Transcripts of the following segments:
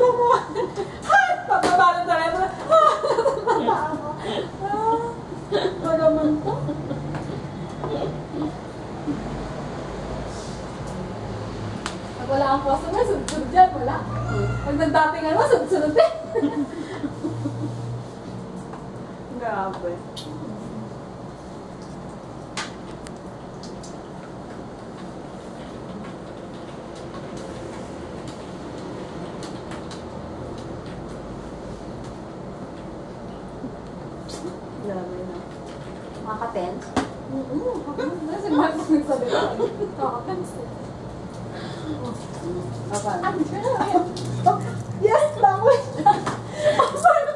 biglang mo. Pataba ng telepono. Ba naman to? Pag wala ang customer, sunod-sunod yan, wala. Pag nagdatingan mo, sunod-sunod din. Grabe. Grabe na. Makaka-tense? Nasa Marcos nagsabi ko. Nakaka-tense. Yes, language!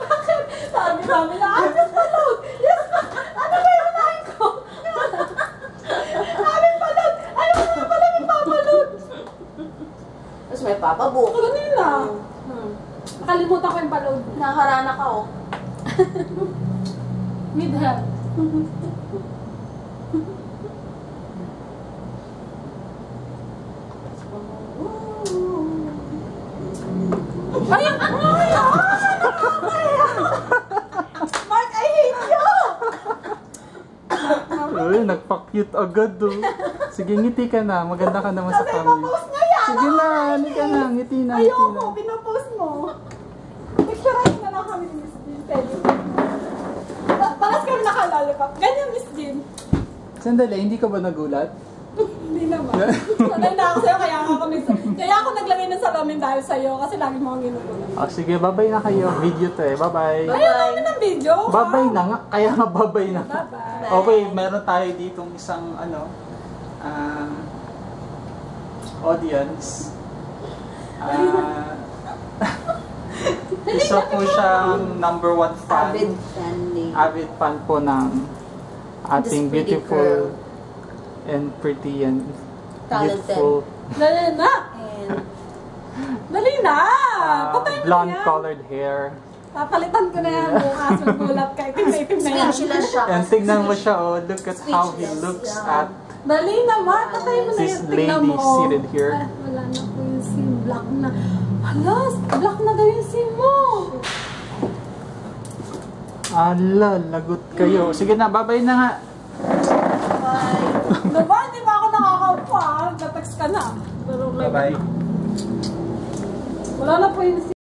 Bakit? Sabi namin na, amin palod! Yes, ano ba yung unahin ko? Amin palod! Ayaw ko na pala may papalod! Tapos may papabook. Kanina. Nakalimutan ko yung palod. Nakaharana ka, oh. Need help. Ay! Mark, I hate you! Uy, nagpa-cute agad do. Sige, ngiti ka na. Maganda ka naman sa Kasi camera. ipapost niya yan! Sige na, halika na. Ngiti na, ngiti Ayoko, na. pinapost mo. Picture na lang kami ni Miss Jean. Pwede. Paras kami naka-lollipop. Ganyan, Miss Jean. Sandali, hindi ka ba nagulat? Hindi naman. Sanay na ako sa'yo, kaya ako naglagay ng salamin dahil sa'yo kasi lagi mo akong ginugulat. Oh, sige, babay na kayo. Video to eh. Bye-bye. Ayaw namin ng video. Babay na nga. Kaya nga babay na. Bye-bye. Okay, meron tayo ditong isang audience. Isa po siyang number 1 fan. Avid fan ni. Avid fan po ng ating This pretty beautiful girl. and pretty and Talented. beautiful Dali na. And Dali na. Patay mo na blonde yan. colored hair. Papalitan ko na yan bukas. Magulat ka. Itim na itim na yan. speechless siya. And tignan mo siya, oh, look at how he Speechless, looks yeah. at Dali naman. Patay mo na this yan. Tignan lady mo. seated here. Ah, wala na po yung SIM. Black na. Hala, black na daw yung SIM mo. Ala, lagot kayo. Sige na, babay na nga. Bye. Diba? Hindi ba ako nakakaupo ah? Natext ka na. Pero like, Bye-bye. wala na po yung